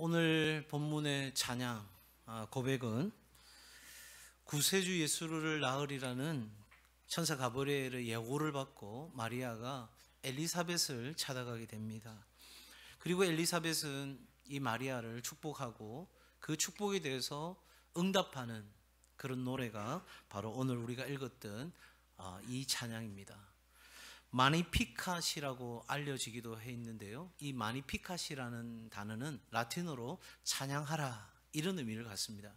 오늘 본문의 찬양 고백은 구세주 예수를 낳으리라는 천사 가브리엘의 예고를 받고 마리아가 엘리사벳을 찾아가게 됩니다. 그리고 엘리사벳은 이 마리아를 축복하고 그 축복에 대해서 응답하는 그런 노래가 바로 오늘 우리가 읽었던 이 찬양입니다. 마니피캇이라고 알려지기도 해 있는데요, 이 마니피캇이라는 단어는 라틴어로 찬양하라 이런 의미를 갖습니다.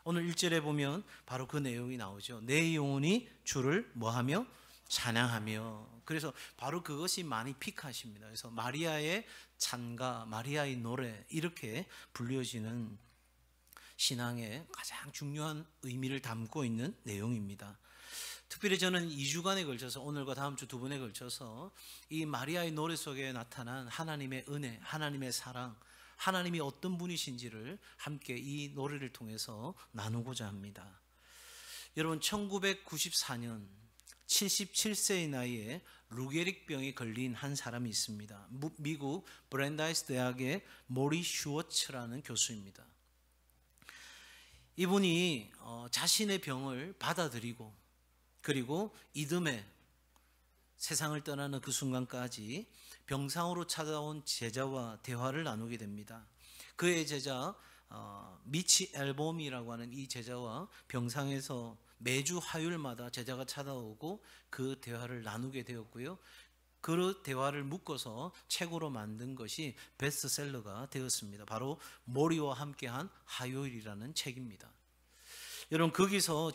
오늘 1절에 보면 바로 그 내용이 나오죠. 내 영혼이 주를 뭐하며? 찬양하며. 그래서 바로 그것이 마니피캇입니다. 그래서 마리아의 찬가, 마리아의 노래 이렇게 불려지는 신앙의 가장 중요한 의미를 담고 있는 내용입니다. 특별히 저는 2주간에 걸쳐서, 오늘과 다음 주 2번에 걸쳐서 이 마리아의 노래 속에 나타난 하나님의 은혜, 하나님의 사랑, 하나님이 어떤 분이신지를 함께 이 노래를 통해서 나누고자 합니다. 여러분, 1994년 77세의 나이에 루게릭병에 걸린 한 사람이 있습니다. 미국 브랜다이스 대학의 모리 슈워츠라는 교수입니다. 이분이 자신의 병을 받아들이고 그리고 이듬해 세상을 떠나는 그 순간까지 병상으로 찾아온 제자와 대화를 나누게 됩니다. 그의 제자 미치 앨범이라고 하는 이 제자와 병상에서 매주 화요일마다 제자가 찾아오고 그 대화를 나누게 되었고요, 그 대화를 묶어서 책으로 만든 것이 베스트셀러가 되었습니다. 바로 모리와 함께한 화요일이라는 책입니다. 여러분, 거기서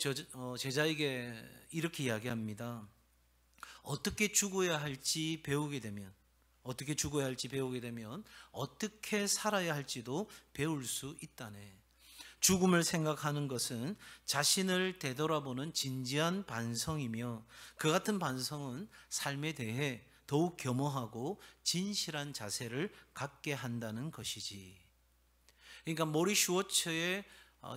제자에게 이렇게 이야기합니다. 어떻게 죽어야 할지 배우게 되면, 어떻게 살아야 할지도 배울 수 있다네. 죽음을 생각하는 것은 자신을 되돌아보는 진지한 반성이며, 그 같은 반성은 삶에 대해 더욱 겸허하고 진실한 자세를 갖게 한다는 것이지. 그러니까 모리 슈워츠의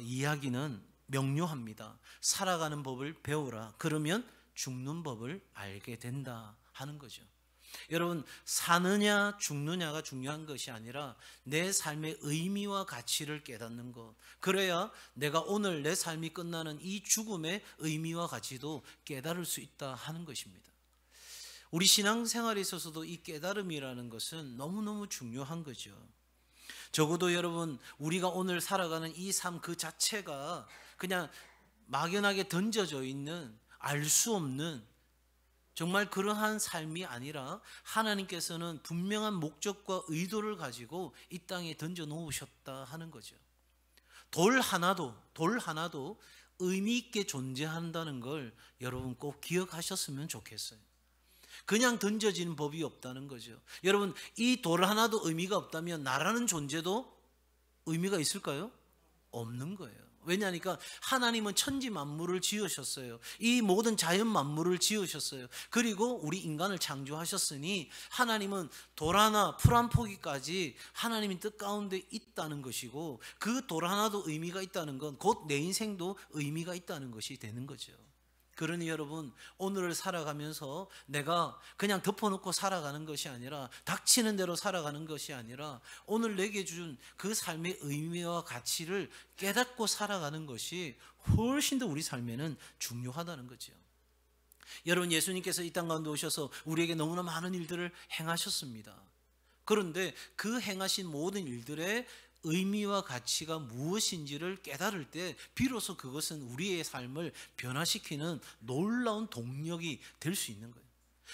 이야기는 명료합니다. 살아가는 법을 배우라. 그러면 죽는 법을 알게 된다 하는 거죠. 여러분, 사느냐 죽느냐가 중요한 것이 아니라 내 삶의 의미와 가치를 깨닫는 것. 그래야 내가 오늘 내 삶이 끝나는 이 죽음의 의미와 가치도 깨달을 수 있다 하는 것입니다. 우리 신앙생활에 있어서도 이 깨달음이라는 것은 너무너무 중요한 거죠. 적어도 여러분, 우리가 오늘 살아가는 이 삶 그 자체가 그냥 막연하게 던져져 있는, 알 수 없는 정말 그러한 삶이 아니라 하나님께서는 분명한 목적과 의도를 가지고 이 땅에 던져 놓으셨다 하는 거죠. 돌 하나도 의미 있게 존재한다는 걸 여러분 꼭 기억하셨으면 좋겠어요. 그냥 던져지는 법이 없다는 거죠. 여러분, 이 돌 하나도 의미가 없다면 나라는 존재도 의미가 있을까요? 없는 거예요. 왜냐하니까 하나님은 천지 만물을 지으셨어요. 이 모든 자연 만물을 지으셨어요. 그리고 우리 인간을 창조하셨으니 하나님은 돌 하나, 풀 한 포기까지 하나님의 뜻 가운데 있다는 것이고, 그 돌 하나도 의미가 있다는 건 곧 내 인생도 의미가 있다는 것이 되는 거죠. 그러니 여러분, 오늘을 살아가면서 내가 그냥 덮어놓고 살아가는 것이 아니라, 닥치는 대로 살아가는 것이 아니라, 오늘 내게 준 그 삶의 의미와 가치를 깨닫고 살아가는 것이 훨씬 더 우리 삶에는 중요하다는 거죠. 여러분, 예수님께서 이 땅 가운데 오셔서 우리에게 너무나 많은 일들을 행하셨습니다. 그런데 그 행하신 모든 일들의 의미와 가치가 무엇인지를 깨달을 때 비로소 그것은 우리의 삶을 변화시키는 놀라운 동력이 될 수 있는 거예요.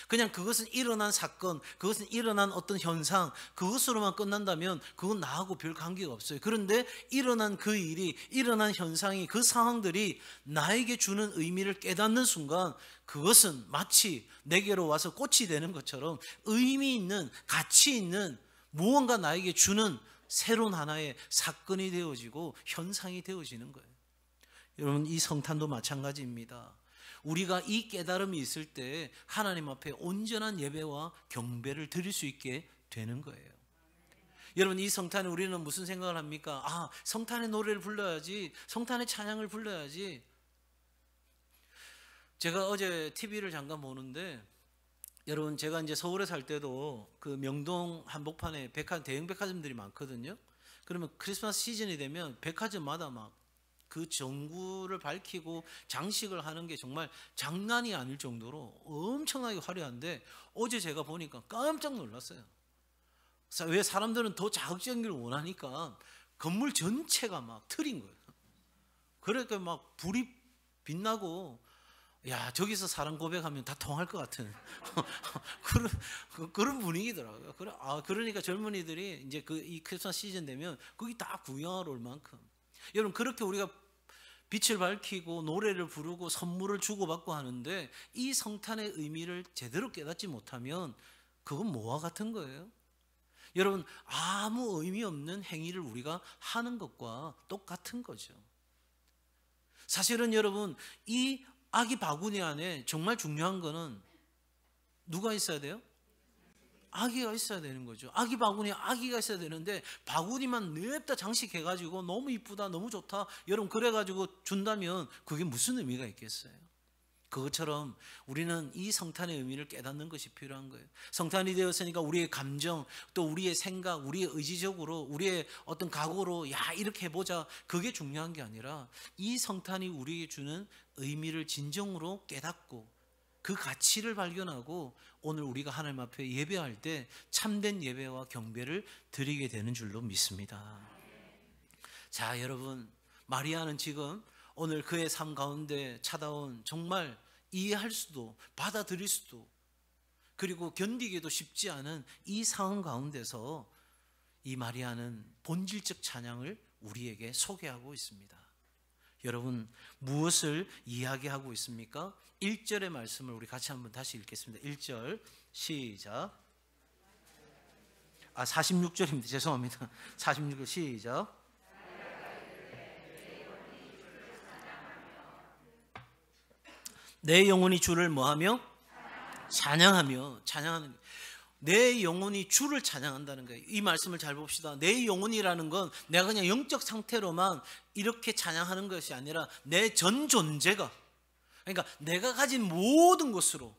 그냥 그것은 일어난 사건, 그것은 일어난 어떤 현상, 그것으로만 끝난다면 그건 나하고 별 관계가 없어요. 그런데 일어난 그 일이, 일어난 현상이, 그 상황들이 나에게 주는 의미를 깨닫는 순간 그것은 마치 내게로 와서 꽃이 되는 것처럼 의미 있는, 가치 있는 무언가 나에게 주는 새로운 하나의 사건이 되어지고 현상이 되어지는 거예요. 여러분, 이 성탄도 마찬가지입니다. 우리가 이 깨달음이 있을 때 하나님 앞에 온전한 예배와 경배를 드릴 수 있게 되는 거예요. 여러분, 이 성탄에 우리는 무슨 생각을 합니까? 성탄의 노래를 불러야지, 성탄의 찬양을 불러야지. 제가 어제 TV를 잠깐 보는데, 여러분, 제가 이제 서울에 살 때도 그 명동 한복판에 대형 백화점들이 많거든요. 그러면 크리스마스 시즌이 되면 백화점마다 막 그 전구를 밝히고 장식을 하는 게 정말 장난이 아닐 정도로 엄청나게 화려한데, 어제 제가 보니까 깜짝 놀랐어요. 왜? 사람들은 더 자극적인 걸 원하니까 건물 전체가 막 틀인 거예요. 그러니까 막 불이 빛나고, 야, 저기서 사랑 고백하면 다 통할 것 같은 그런 분위기더라고요. 그러니까 젊은이들이 이제 이 크리스마스 시즌 되면 거기 다 구경하러 올 만큼. 여러분, 그렇게 우리가 빛을 밝히고 노래를 부르고 선물을 주고받고 하는데, 이 성탄의 의미를 제대로 깨닫지 못하면 그건 뭐와 같은 거예요? 여러분, 아무 의미 없는 행위를 우리가 하는 것과 똑같은 거죠. 사실은 여러분, 이 아기 바구니 안에 정말 중요한 거는 누가 있어야 돼요? 아기가 있어야 되는 거죠. 아기 바구니에 아기가 있어야 되는데, 바구니만 냅다 장식해가지고 너무 이쁘다, 너무 좋다, 여러분 그래가지고 준다면 그게 무슨 의미가 있겠어요? 그것처럼 우리는 이 성탄의 의미를 깨닫는 것이 필요한 거예요. 성탄이 되었으니까 우리의 감정, 또 우리의 생각, 우리의 의지적으로, 우리의 어떤 각오로 야, 이렇게 해보자, 그게 중요한 게 아니라 이 성탄이 우리에게 주는 의미를 진정으로 깨닫고 그 가치를 발견하고 오늘 우리가 하나님 앞에 예배할 때 참된 예배와 경배를 드리게 되는 줄로 믿습니다. 자, 여러분, 마리아는 지금 오늘 그의 삶 가운데 찾아온 정말 이해할 수도 받아들일 수도 그리고 견디기도 쉽지 않은 이 상황 가운데서 이 마리아는 본질적 찬양을 우리에게 소개하고 있습니다. 여러분, 무엇을 이야기하고 있습니까? 1절의 말씀을 우리 같이 한번 다시 읽겠습니다. 1절 시작. 46절입니다. 죄송합니다. 46절 시작. 내 영혼이 주를 뭐하며? 찬양하며. 찬양하는, 내 영혼이 주를 찬양한다는 거예요. 이 말씀을 잘 봅시다. 내 영혼이라는 건 내가 그냥 영적 상태로만 이렇게 찬양하는 것이 아니라 내 전 존재가, 그러니까 내가 가진 모든 것으로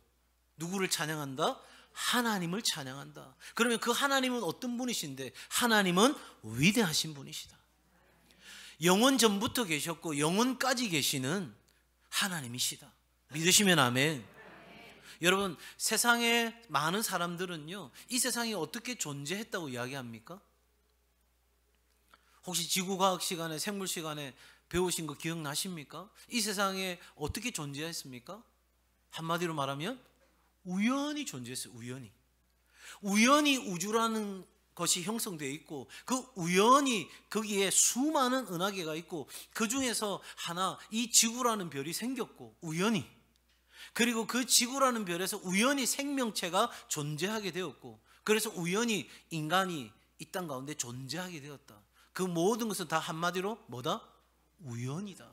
누구를 찬양한다? 하나님을 찬양한다. 그러면 그 하나님은 어떤 분이신데? 하나님은 위대하신 분이시다. 영원 전부터 계셨고 영원까지 계시는 하나님이시다. 믿으시면 아멘. 여러분, 세상에 많은 사람들은요, 이 세상에 어떻게 존재했다고 이야기합니까? 혹시 지구과학 시간에, 생물 시간에 배우신 거 기억나십니까? 이 세상에 어떻게 존재했습니까? 한마디로 말하면 우연히 존재했어요. 우연히 우주라는 것이 형성되어 있고, 그 우연히 거기에 수많은 은하계가 있고, 그 중에서 하나, 이 지구라는 별이 생겼고, 우연히, 그리고 그 지구라는 별에서 우연히 생명체가 존재하게 되었고, 그래서 우연히 인간이 이 땅 가운데 존재하게 되었다. 그 모든 것은 다 한마디로 뭐다? 우연이다.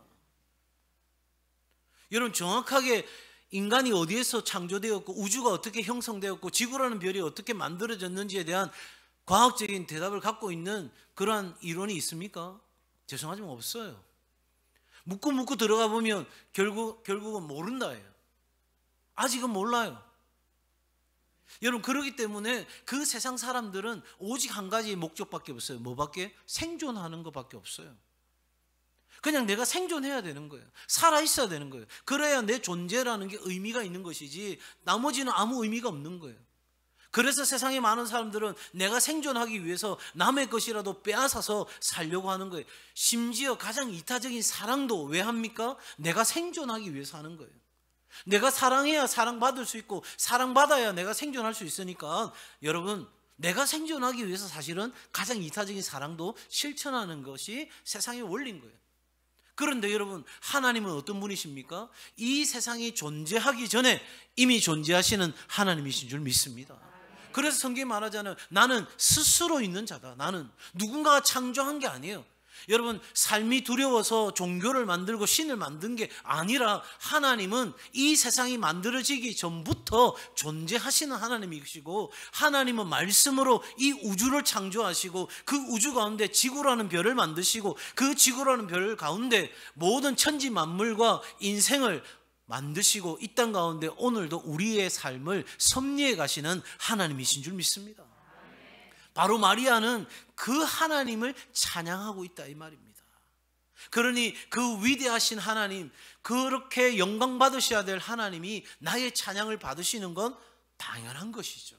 여러분, 정확하게 인간이 어디에서 창조되었고 우주가 어떻게 형성되었고 지구라는 별이 어떻게 만들어졌는지에 대한 과학적인 대답을 갖고 있는 그러한 이론이 있습니까? 죄송하지만 없어요. 묻고 들어가 보면 결국은 모른다예요. 아직은 몰라요. 여러분, 그렇기 때문에 그 세상 사람들은 오직 한 가지 목적밖에 없어요. 뭐밖에? 생존하는 것밖에 없어요. 그냥 내가 생존해야 되는 거예요. 살아있어야 되는 거예요. 그래야 내 존재라는 게 의미가 있는 것이지 나머지는 아무 의미가 없는 거예요. 그래서 세상에 많은 사람들은 내가 생존하기 위해서 남의 것이라도 빼앗아서 살려고 하는 거예요. 심지어 가장 이타적인 사랑도 왜 합니까? 내가 생존하기 위해서 하는 거예요. 내가 사랑해야 사랑받을 수 있고 사랑받아야 내가 생존할 수 있으니까, 여러분, 내가 생존하기 위해서 사실은 가장 이타적인 사랑도 실천하는 것이 세상의 원리인 거예요. 그런데 여러분, 하나님은 어떤 분이십니까? 이 세상이 존재하기 전에 이미 존재하시는 하나님이신 줄 믿습니다. 그래서 성경이 말하잖아요. 나는 스스로 있는 자다. 나는 누군가가 창조한 게 아니에요. 여러분, 삶이 두려워서 종교를 만들고 신을 만든 게 아니라 하나님은 이 세상이 만들어지기 전부터 존재하시는 하나님이시고, 하나님은 말씀으로 이 우주를 창조하시고 그 우주 가운데 지구라는 별을 만드시고 그 지구라는 별 가운데 모든 천지 만물과 인생을 만드시고 이 땅 가운데 오늘도 우리의 삶을 섭리해 가시는 하나님이신 줄 믿습니다. 바로 마리아는 그 하나님을 찬양하고 있다 이 말입니다. 그러니 그 위대하신 하나님, 그렇게 영광 받으셔야 될 하나님이 나의 찬양을 받으시는 건 당연한 것이죠.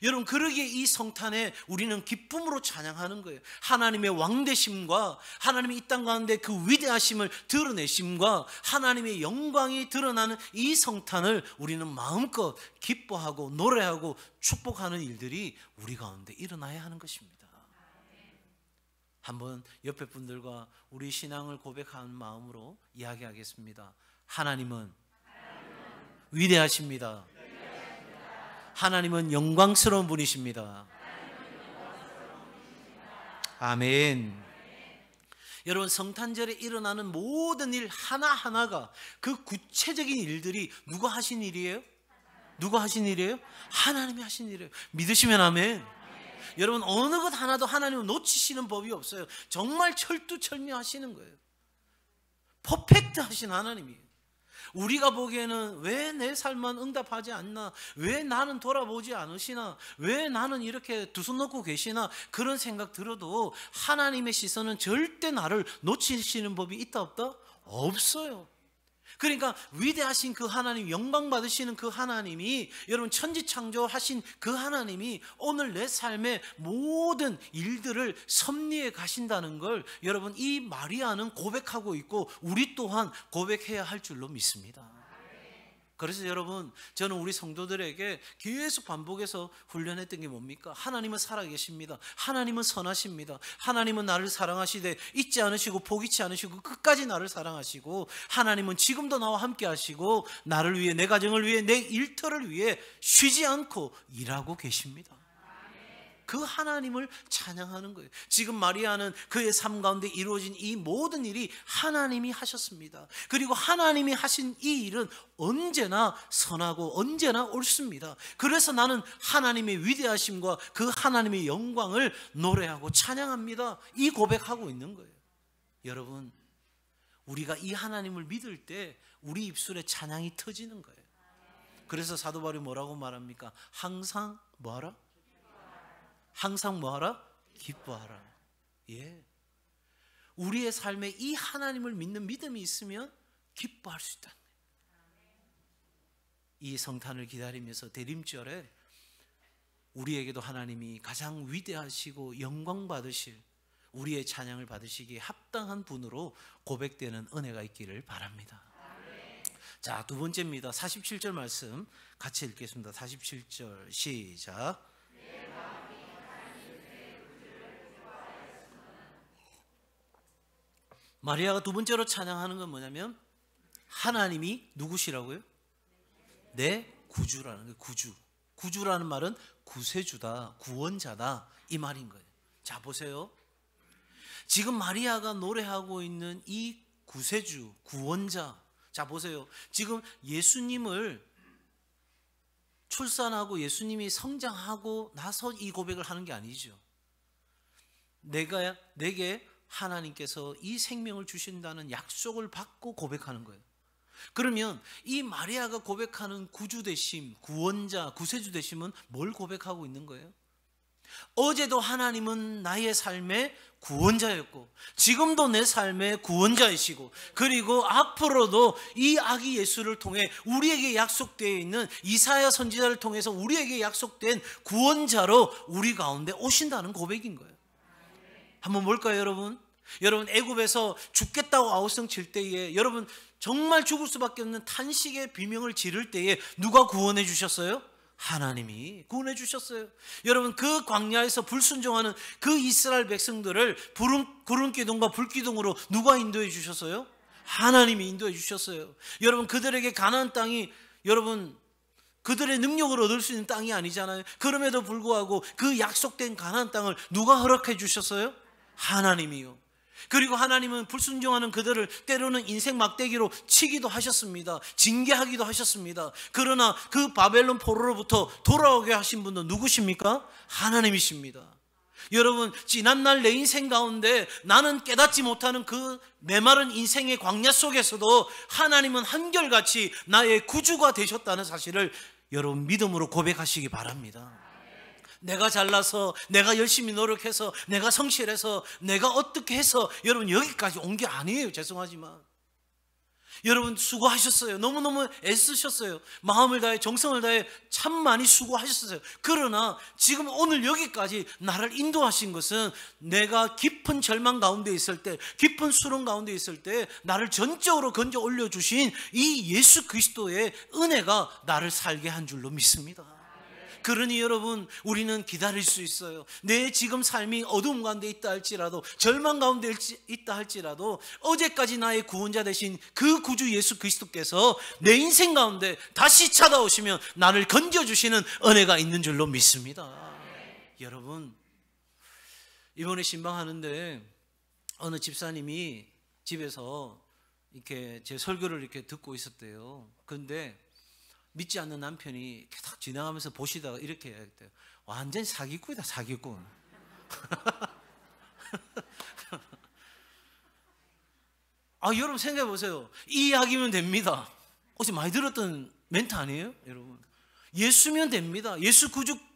여러분, 그러기에 이 성탄에 우리는 기쁨으로 찬양하는 거예요. 하나님의 왕되심과 하나님의 이 땅 가운데 그 위대하심을 드러내심과 하나님의 영광이 드러나는 이 성탄을 우리는 마음껏 기뻐하고 노래하고 축복하는 일들이 우리 가운데 일어나야 하는 것입니다. 한번 옆에 분들과 우리 신앙을 고백하는 마음으로 이야기하겠습니다. 하나님은 위대하십니다. 하나님은 영광스러운 분이십니다. 아멘. 여러분, 성탄절에 일어나는 모든 일 하나하나가 그 구체적인 일들이 누가 하신 일이에요? 누가 하신 일이에요? 하나님이 하신 일이에요. 믿으시면 아멘. 여러분, 어느 것 하나도 하나님은 놓치시는 법이 없어요. 정말 철두철미하시는 거예요. 퍼펙트 하신 하나님이에요. 우리가 보기에는 왜 내 삶만 응답하지 않나, 왜 나는 돌아보지 않으시나, 왜 나는 이렇게 두 손 놓고 계시나, 그런 생각 들어도 하나님의 시선은 절대 나를 놓치시는 법이 있다 없다? 없어요. 그러니까 위대하신 그 하나님, 영광 받으시는 그 하나님이, 여러분 천지창조하신 그 하나님이 오늘 내 삶의 모든 일들을 섭리해 가신다는 걸 여러분 이 마리아는 고백하고 있고 우리 또한 고백해야 할 줄로 믿습니다. 그래서 여러분, 저는 우리 성도들에게 계속 반복해서 훈련했던 게 뭡니까? 하나님은 살아계십니다. 하나님은 선하십니다. 하나님은 나를 사랑하시되 잊지 않으시고 포기치 않으시고 끝까지 나를 사랑하시고, 하나님은 지금도 나와 함께 하시고 나를 위해, 내 가정을 위해, 내 일터를 위해 쉬지 않고 일하고 계십니다. 그 하나님을 찬양하는 거예요. 지금 마리아는 그의 삶 가운데 이루어진 이 모든 일이 하나님이 하셨습니다. 그리고 하나님이 하신 이 일은 언제나 선하고 언제나 옳습니다. 그래서 나는 하나님의 위대하심과 그 하나님의 영광을 노래하고 찬양합니다. 이 고백하고 있는 거예요. 여러분, 우리가 이 하나님을 믿을 때 우리 입술에 찬양이 터지는 거예요. 그래서 사도 바울이 뭐라고 말합니까? 항상 뭐하라? 항상 뭐하라? 기뻐하라. 예. 우리의 삶에 이 하나님을 믿는 믿음이 있으면 기뻐할 수 있다. 이 성탄을 기다리면서 대림절에 우리에게도 하나님이 가장 위대하시고 영광 받으실, 우리의 찬양을 받으시기에 합당한 분으로 고백되는 은혜가 있기를 바랍니다. 자, 두 번째입니다. 47절 말씀 같이 읽겠습니다. 47절 시작. 마리아가 두 번째로 찬양하는 건 뭐냐면 하나님이 누구시라고요? 내 구주라는 거예요. 구주. 구주라는 말은 구세주다, 구원자다 이 말인 거예요. 자, 보세요. 지금 마리아가 노래하고 있는 이 구세주, 구원자. 자, 보세요. 지금 예수님을 출산하고 예수님이 성장하고 나서 이 고백을 하는 게 아니죠. 내게 하나님께서 이 생명을 주신다는 약속을 받고 고백하는 거예요. 그러면 이 마리아가 고백하는 구주 되심, 구원자, 구세주 되심은 뭘 고백하고 있는 거예요? 어제도 하나님은 나의 삶의 구원자였고 지금도 내 삶의 구원자이시고, 그리고 앞으로도 이 아기 예수를 통해 우리에게 약속되어 있는 이사야 선지자를 통해서 우리에게 약속된 구원자로 우리 가운데 오신다는 고백인 거예요. 한번 볼까요, 여러분? 여러분, 애굽에서 죽겠다고 아우성 칠 때에, 여러분 정말 죽을 수밖에 없는 탄식의 비명을 지를 때에 누가 구원해 주셨어요? 하나님이 구원해 주셨어요. 여러분, 그 광야에서 불순종하는 그 이스라엘 백성들을 구름 기둥과 불 기둥으로 누가 인도해 주셨어요? 하나님이 인도해 주셨어요. 여러분, 그들에게 가나안 땅이, 여러분 그들의 능력을 얻을 수 있는 땅이 아니잖아요. 그럼에도 불구하고 그 약속된 가나안 땅을 누가 허락해 주셨어요? 하나님이요. 그리고 하나님은 불순종하는 그들을 때로는 인생 막대기로 치기도 하셨습니다. 징계하기도 하셨습니다. 그러나 그 바벨론 포로로부터 돌아오게 하신 분은 누구십니까? 하나님이십니다. 여러분, 지난날 내 인생 가운데 나는 깨닫지 못하는 그 메마른 인생의 광야 속에서도 하나님은 한결같이 나의 구주가 되셨다는 사실을 여러분 믿음으로 고백하시기 바랍니다. 내가 잘나서, 내가 열심히 노력해서, 내가 성실해서, 내가 어떻게 해서 여러분 여기까지 온 게 아니에요. 죄송하지만 여러분 수고하셨어요. 너무너무 애쓰셨어요. 마음을 다해 정성을 다해 참 많이 수고하셨어요. 그러나 지금 오늘 여기까지 나를 인도하신 것은 내가 깊은 절망 가운데 있을 때, 깊은 수렁 가운데 있을 때 나를 전적으로 건져 올려주신 이 예수 그리스도의 은혜가 나를 살게 한 줄로 믿습니다. 그러니 여러분, 우리는 기다릴 수 있어요. 내 지금 삶이 어두움 가운데 있다 할지라도, 절망 가운데 있다 할지라도 어제까지 나의 구원자 되신 그 구주 예수 그리스도께서 내 인생 가운데 다시 찾아오시면 나를 건져주시는 은혜가 있는 줄로 믿습니다. 여러분, 이번에 신방하는데 어느 집사님이 집에서 이렇게 제 설교를 이렇게 듣고 있었대요. 그런데 믿지 않는 남편이 이렇게 딱 지나가면서 보시다가 이렇게 해야겠대요. 완전 사기꾼이다, 사기꾼. 여러분 생각해 보세요. 이 이야기면 됩니다. 어제 많이 들었던 멘트 아니에요, 여러분? 예수면 됩니다. 예수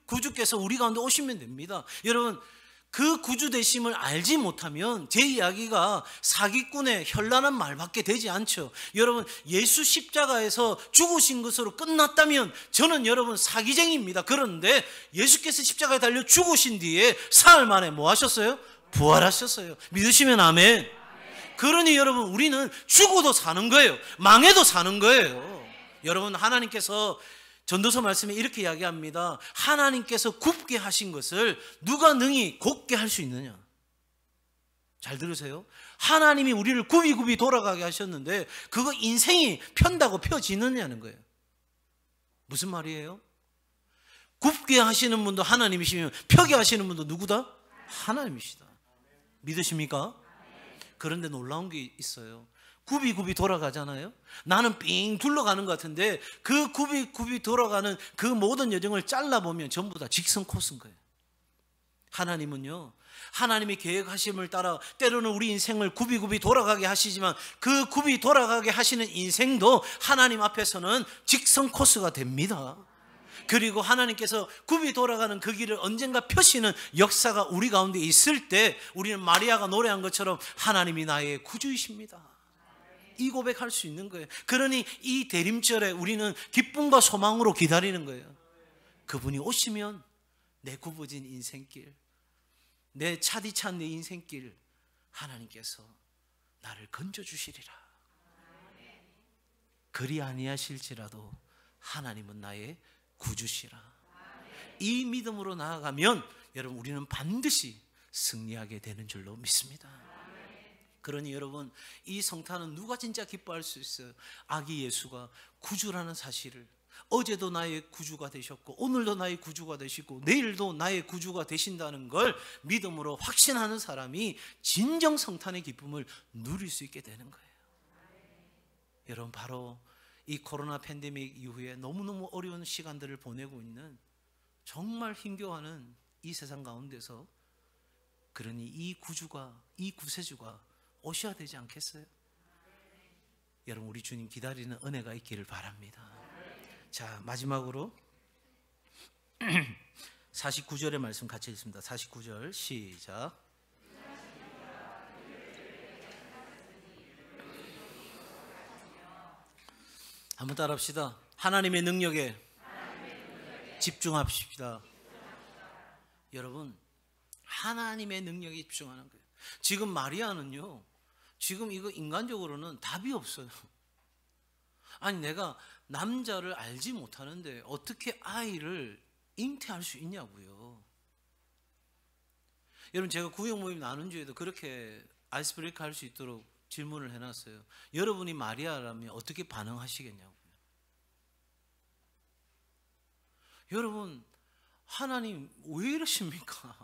구주께서 우리 가운데 오시면 됩니다. 여러분, 그 구주 되심을 알지 못하면 제 이야기가 사기꾼의 현란한 말밖에 되지 않죠. 여러분, 예수 십자가에서 죽으신 것으로 끝났다면 저는 여러분 사기쟁이입니다. 그런데 예수께서 십자가에 달려 죽으신 뒤에 사흘 만에 뭐 하셨어요? 부활하셨어요. 믿으시면 아멘. 그러니 여러분, 우리는 죽어도 사는 거예요. 망해도 사는 거예요. 여러분, 하나님께서 전도서 말씀에 이렇게 이야기합니다. 하나님께서 굽게 하신 것을 누가 능히 곱게 할 수 있느냐? 잘 들으세요. 하나님이 우리를 굽이굽이 돌아가게 하셨는데 그거 인생이 편다고 펴지느냐는 거예요. 무슨 말이에요? 굽게 하시는 분도 하나님이시면 펴게 하시는 분도 누구다? 하나님이시다. 믿으십니까? 그런데 놀라운 게 있어요. 굽이굽이 돌아가잖아요. 나는 삥 둘러가는 것 같은데 그 굽이굽이 돌아가는 그 모든 여정을 잘라보면 전부 다 직선 코스인 거예요. 하나님은요, 하나님이 계획하심을 따라 때로는 우리 인생을 굽이굽이 돌아가게 하시지만 그 굽이 돌아가게 하시는 인생도 하나님 앞에서는 직선 코스가 됩니다. 그리고 하나님께서 굽이 돌아가는 그 길을 언젠가 펴시는 역사가 우리 가운데 있을 때 우리는 마리아가 노래한 것처럼 하나님이 나의 구주이십니다. 이 고백할 수 있는 거예요. 그러니 이 대림절에 우리는 기쁨과 소망으로 기다리는 거예요. 그분이 오시면 내 굽어진 인생길, 내 차디찬 내 인생길 하나님께서 나를 건져주시리라. 그리 아니하실지라도 하나님은 나의 구주시라. 이 믿음으로 나아가면 여러분, 우리는 반드시 승리하게 되는 줄로 믿습니다. 그러니 여러분, 이 성탄은 누가 진짜 기뻐할 수 있어요? 아기 예수가 구주라는 사실을, 어제도 나의 구주가 되셨고 오늘도 나의 구주가 되시고 내일도 나의 구주가 되신다는 걸 믿음으로 확신하는 사람이 진정 성탄의 기쁨을 누릴 수 있게 되는 거예요. 여러분, 바로 이 코로나 팬데믹 이후에 너무너무 어려운 시간들을 보내고 있는, 정말 힘겨워하는 이 세상 가운데서 그러니 이 구주가, 이 구세주가 오셔야 되지 않겠어요? 여러분, 우리 주님 기다리는 은혜가 있기를 바랍니다. 자, 마지막으로 49절의 말씀 같이 읽습니다. 49절 시작. 한번 따라합시다. 하나님의 능력에 집중합시다. 여러분, 하나님의 능력에 집중하는 거예요. 지금 마리아는요, 지금 이거 인간적으로는 답이 없어요. 아니, 내가 남자를 알지 못하는데 어떻게 아이를 잉태할 수 있냐고요. 여러분, 제가 구역 모임 나눈 주에도 그렇게 아이스 브레이크 할 수 있도록 질문을 해놨어요. 여러분이 마리아라면 어떻게 반응하시겠냐고요. 여러분, 하나님 왜 이러십니까?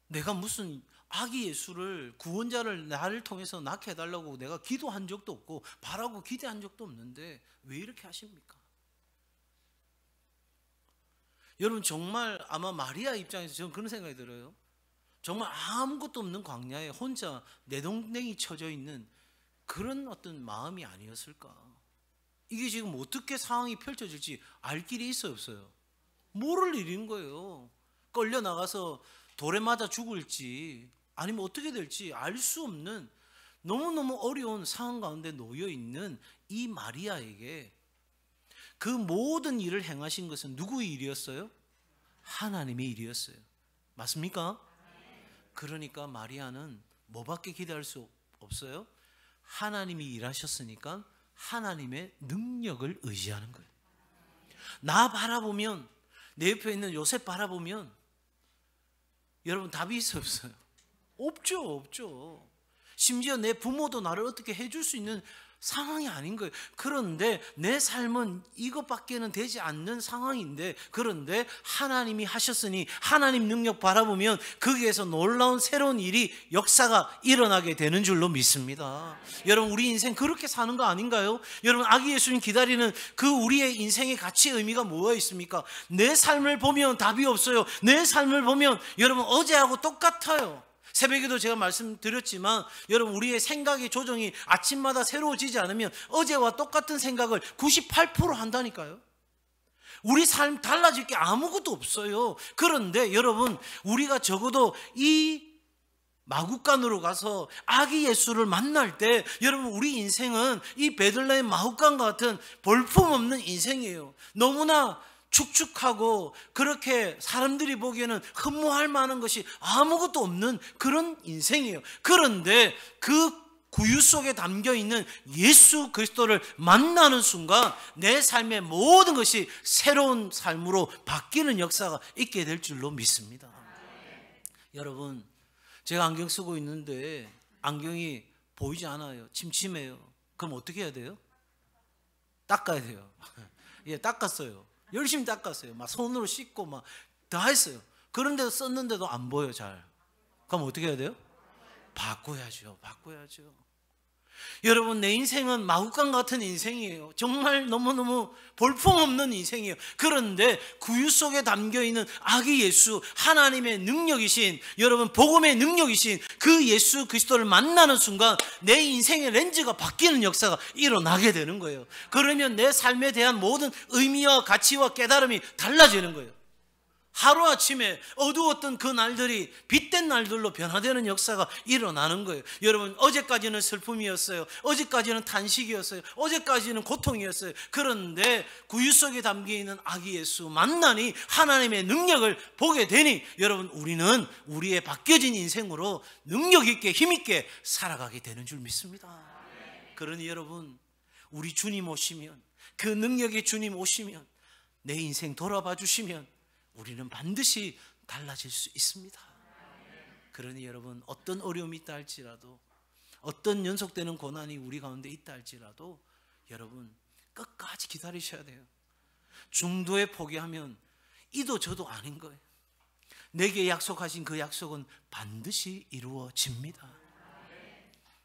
내가 무슨 아기 예수를, 구원자를 나를 통해서 낳게 해달라고 내가 기도한 적도 없고 바라고 기대한 적도 없는데 왜 이렇게 하십니까? 여러분, 정말 아마 마리아 입장에서 저는 그런 생각이 들어요. 정말 아무것도 없는 광야에 혼자 내동댕이 쳐져 있는 그런 어떤 마음이 아니었을까? 이게 지금 어떻게 상황이 펼쳐질지 알 길이 있어요, 없어요? 모를 일인 거예요. 끌려 나가서 돌에 맞아 죽을지 아니면 어떻게 될지 알 수 없는 너무너무 어려운 상황 가운데 놓여 있는 이 마리아에게 그 모든 일을 행하신 것은 누구의 일이었어요? 하나님의 일이었어요. 맞습니까? 그러니까 마리아는 뭐밖에 기대할 수 없어요? 하나님이 일하셨으니까 하나님의 능력을 의지하는 거예요. 나 바라보면, 내 옆에 있는 요셉 바라보면 여러분 답이 있어요, 없어요? 없죠. 심지어 내 부모도 나를 어떻게 해줄 수 있는 상황이 아닌 거예요. 그런데 내 삶은 이것밖에는 되지 않는 상황인데, 그런데 하나님이 하셨으니 하나님 능력 바라보면 거기에서 놀라운 새로운 일이, 역사가 일어나게 되는 줄로 믿습니다. 여러분, 우리 인생 그렇게 사는 거 아닌가요? 여러분, 아기 예수님 기다리는 그 우리의 인생의 가치의 의미가 뭐가 있습니까? 내 삶을 보면 답이 없어요. 내 삶을 보면 여러분 어제하고 똑같아요. 새벽에도 제가 말씀드렸지만 여러분, 우리의 생각의 조정이 아침마다 새로워지지 않으면 어제와 똑같은 생각을 98% 한다니까요. 우리 삶 달라질 게 아무것도 없어요. 그런데 여러분, 우리가 적어도 이 마국간으로 가서 아기 예수를 만날 때 여러분, 우리 인생은 이 베들레헴 마국간과 같은 볼품없는 인생이에요. 너무나 축축하고 그렇게 사람들이 보기에는 흠모할 만한 것이 아무것도 없는 그런 인생이에요. 그런데 그 구유 속에 담겨있는 예수 그리스도를 만나는 순간 내 삶의 모든 것이 새로운 삶으로 바뀌는 역사가 있게 될 줄로 믿습니다. 여러분, 제가 안경 쓰고 있는데 안경이 보이지 않아요. 침침해요. 그럼 어떻게 해야 돼요? 닦아야 돼요. 예, 닦았어요. 열심히 닦았어요. 막 손으로 씻고 막 다 했어요. 그런데도 썼는데도 안 보여 잘. 그럼 어떻게 해야 돼요? 바꿔야죠. 여러분, 내 인생은 마구간 같은 인생이에요. 정말 너무너무 볼품없는 인생이에요. 그런데 구유 속에 담겨있는 아기 예수, 하나님의 능력이신, 여러분 복음의 능력이신 그 예수 그리스도를 만나는 순간 내 인생의 렌즈가 바뀌는 역사가 일어나게 되는 거예요. 그러면 내 삶에 대한 모든 의미와 가치와 깨달음이 달라지는 거예요. 하루아침에 어두웠던 그 날들이 빛된 날들로 변화되는 역사가 일어나는 거예요. 여러분, 어제까지는 슬픔이었어요. 어제까지는 탄식이었어요. 어제까지는 고통이었어요. 그런데 구유 속에 담겨있는 아기 예수 만나니 하나님의 능력을 보게 되니 여러분, 우리는 우리의 바뀌어진 인생으로 능력 있게 힘 있게 살아가게 되는 줄 믿습니다. 그러니 여러분, 우리 주님 오시면, 그 능력의 주님 오시면, 내 인생 돌아봐 주시면 우리는 반드시 달라질 수 있습니다. 그러니 여러분, 어떤 어려움이 있다 할지라도, 어떤 연속되는 고난이 우리 가운데 있다 할지라도 여러분 끝까지 기다리셔야 돼요. 중도에 포기하면 이도 저도 아닌 거예요. 내게 약속하신 그 약속은 반드시 이루어집니다.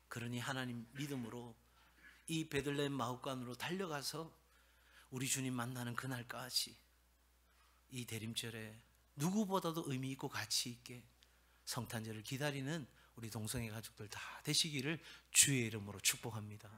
그러니 하나님 믿음으로 이 베들레헴 마구간으로 달려가서 우리 주님 만나는 그날까지 이 대림절에 누구보다도 의미 있고 가치 있게 성탄절을 기다리는 우리 동성애 가족들 다 되시기를 주의 이름으로 축복합니다.